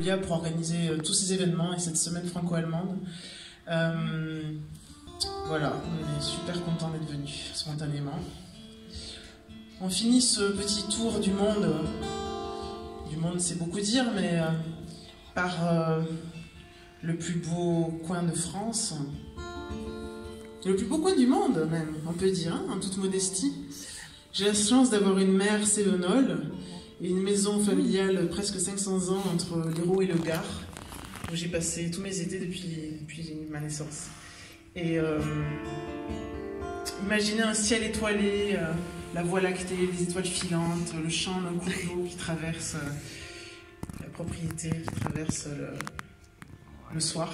Julia pour organiser tous ces événements et cette semaine franco-allemande. Voilà, on est super content d'être venus spontanément. On finit ce petit tour du monde. Du monde, c'est beaucoup dire, mais par le plus beau coin de France. Le plus beau coin du monde, même, on peut dire, hein, en toute modestie. J'ai la chance d'avoir une mère cévenole et une maison familiale presque 500 ans entre l'Hérault et le Gard, où j'ai passé tous mes étés depuis ma naissance. Et imaginez un ciel étoilé, la voie lactée, les étoiles filantes, le chant d'un cours d'eau qui traverse la propriété, qui traverse le soir.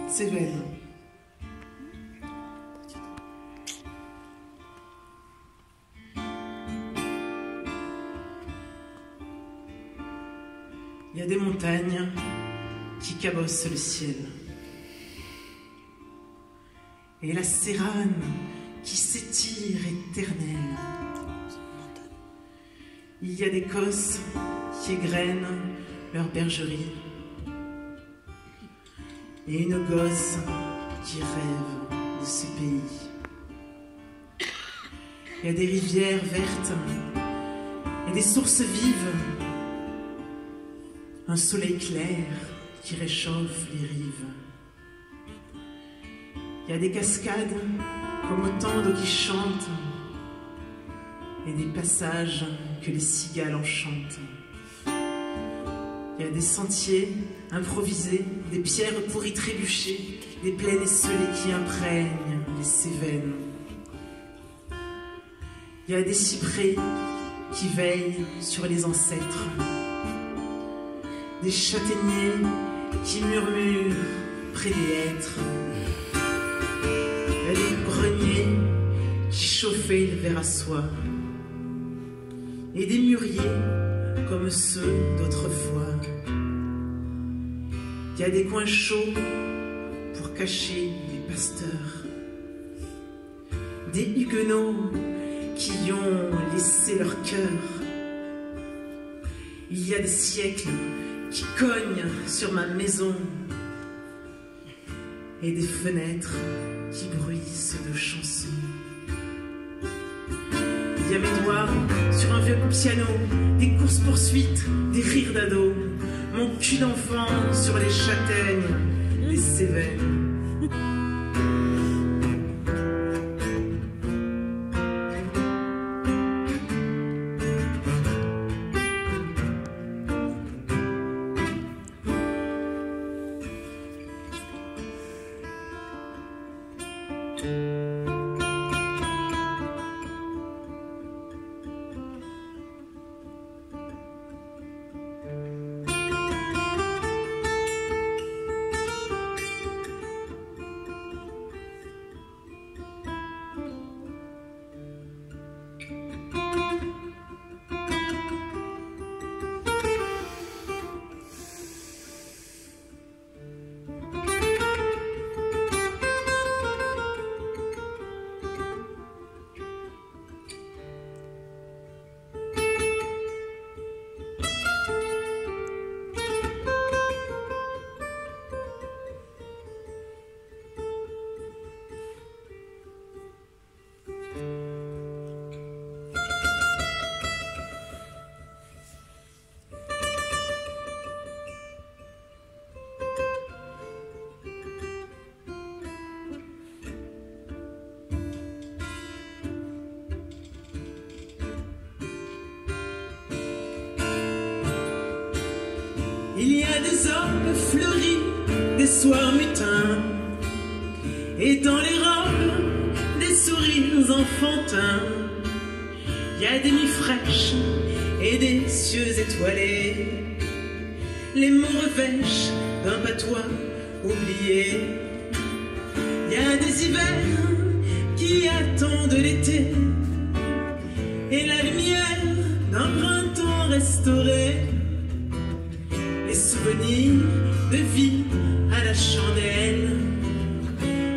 Cévennes. Il y a des montagnes qui cabossent le ciel. Et la Sérane qui s'étire éternelle. Il y a des cosses qui égrènent leur bergerie. Et une gosse qui rêve de ce pays. Il y a des rivières vertes et des sources vives. Un soleil clair qui réchauffe les rives. Il y a des cascades comme autant d'eau qui chantent et des passages que les cigales enchantent. Il y a des sentiers improvisés, des pierres pourries trébuchées, des plaines esselées qui imprègnent les Cévennes. Il y a des cyprès qui veillent sur les ancêtres, des châtaigniers qui murmurent près des hêtres. Il y a des greniers qui chauffaient le verre à soie et des mûriers comme ceux d'autrefois. Il y a des coins chauds pour cacher les pasteurs, des huguenots qui y ont laissé leur cœur. Il y a des siècles qui cognent sur ma maison et des fenêtres qui bruissent de chansons. Il y a mes doigts sur un vieux piano, des courses-poursuites, des rires d'ados, mon cul d'enfant sur les châtaignes des Cévennes. Il y a des hommes fleuris, des soirs mutins, et dans les robes, des sourires enfantins. Il y a des nuits fraîches et des cieux étoilés, les mots revêchent d'un patois oublié. Il y a des hivers qui attendent l'été, et la lumière d'un printemps restauré. Les souvenirs de vie à la chandelle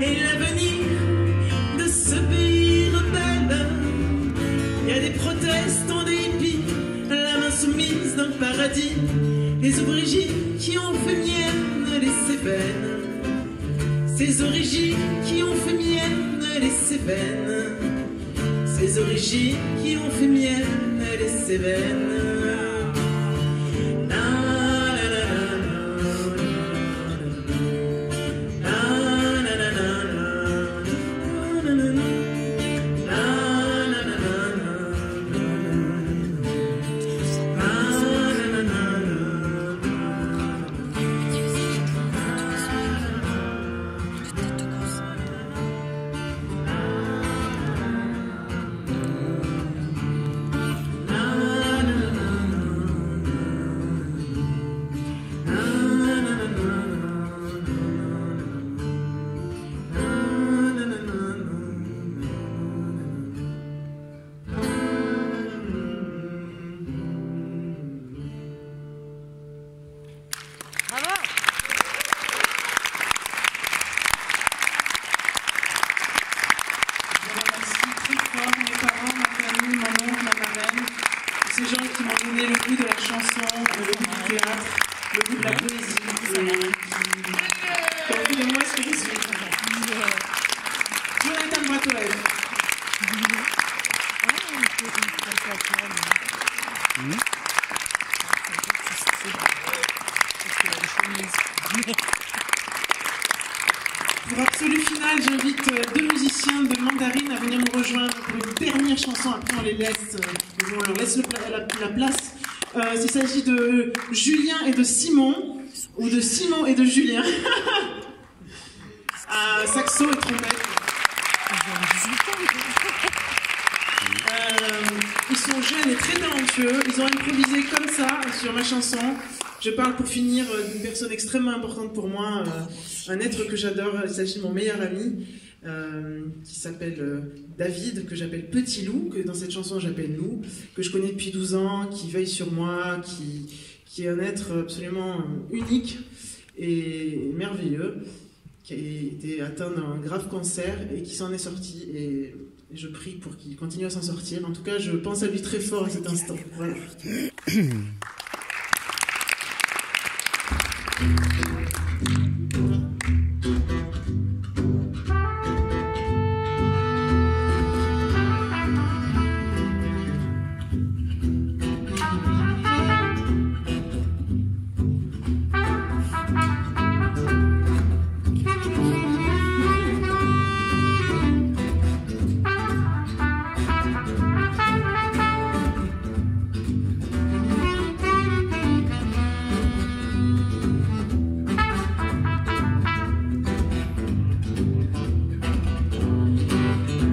et l'avenir de ce pays rebelle. Il y a des protestants, des hippies, la main soumise d'un paradis Des origines qui ont fait mienne les Cévennes. Ces origines qui ont fait mienne les Cévennes. Ces origines qui ont fait mienne les Cévennes. Pour Absolu Final, j'invite deux musiciens de Mandarine à venir nous rejoindre pour une dernière chanson. Après, on leur laisse la place. Il s'agit de Julien et de Simon, ou de Simon et de Julien. Saxo et trompette. Ils sont jeunes et très talentueux. Ils ont improvisé comme ça sur ma chanson. Je parle pour finir d'une personne extrêmement importante pour moi, un être que j'adore. Il s'agit de mon meilleur ami, qui s'appelle David, que j'appelle Petit Loup, que dans cette chanson j'appelle Loup, que je connais depuis 12 ans, qui veille sur moi, qui est un être absolument unique et merveilleux, qui a été atteint d'un grave cancer et qui s'en est sorti. Et je prie pour qu'il continue à s'en sortir. En tout cas, je pense à lui très fort à cet instant. Voilà.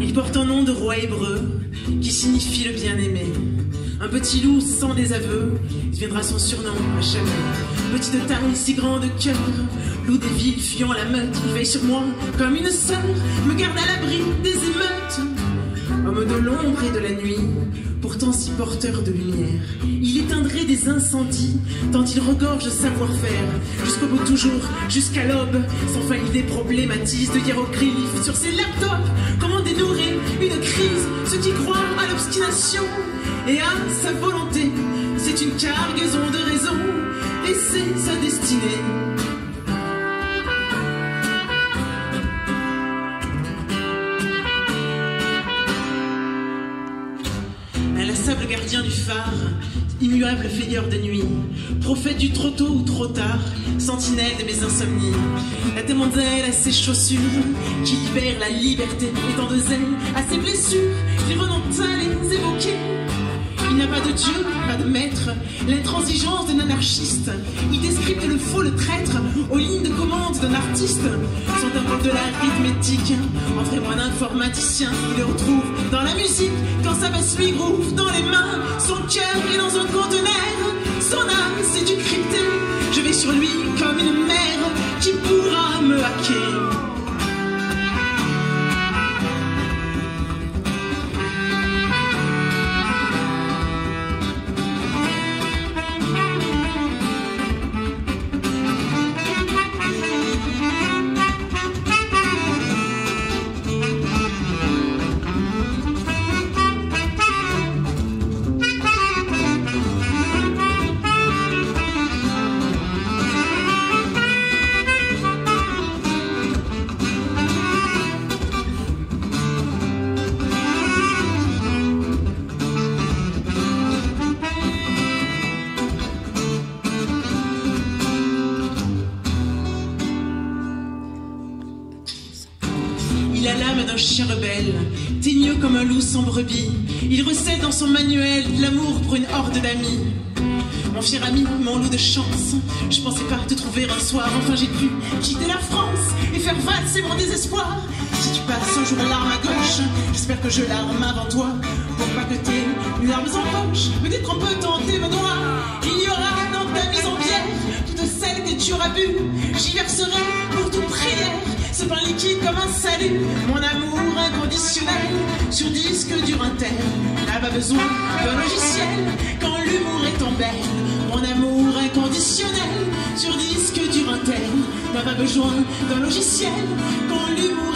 Il porte un nom de roi hébreu qui signifie le bien-aimé. Un petit loup sans désaveu deviendra son surnom à jamais. Petit de taille, si grand de cœur, loup des villes fuyant la meute, il veille sur moi comme une sœur, me garde à l'abri des émeutes. Homme de l'ombre et de la nuit, pourtant si porteur de lumière, il éteindrait des incendies, tant il regorge de savoir-faire. Jusqu'au bout toujours, jusqu'à l'aube, sans fin il déproblématise de hiéroglyphes sur ses laptops. Comment dénouer une crise, ceux qui croient à l'obstination et à sa volonté, c'est une cargaison de raisons, et c'est sa destinée. Inlassable gardien du phare, immuable veilleur de nuit, prophète du trop tôt ou trop tard, sentinelle de mes insomnies. La demoiselle à ses chaussures, qui libère la liberté, et tant de zèle à ses blessures, il renonce à les évoquer. Il n'a pas de Dieu, pas de maître, l'intransigeance d'un anarchiste. Il décrypte le faux, le traître, aux lignes de commande d'un artiste. Sont un peu de l'arithmétique, en vrai moi d'informaticien. Il le retrouve dans la musique, quand sa basse lui groove dans les mains. Son cœur est dans un conteneur, son âme c'est du crypté. Je vais sur lui comme une mère qui pourra me hacker. a l'âme d'un chien rebelle, teigneux comme un loup sans brebis. Il recèle dans son manuel de l'amour pour une horde d'amis. Mon fier ami, mon lot de chance, je pensais pas te trouver un soir. Enfin j'ai pu quitter la France et faire valser mon désespoir. Si tu passes un jour une larme à gauche, j'espère que je larme avant toi, pour pas que t'aies une larme en poche. Peut-être on peut tenter me noir. Il y aura dans ta mise en bière toutes celles que tu auras bu. J'y verserai pour toute prière ce pain liquide comme un salut. Mon amour inconditionnel sur disque dur interne n'a pas besoin d'un logiciel quand l'humour est en berne. Mon amour inconditionnel sur disque dur interne n'a pas besoin d'un logiciel quand l'humour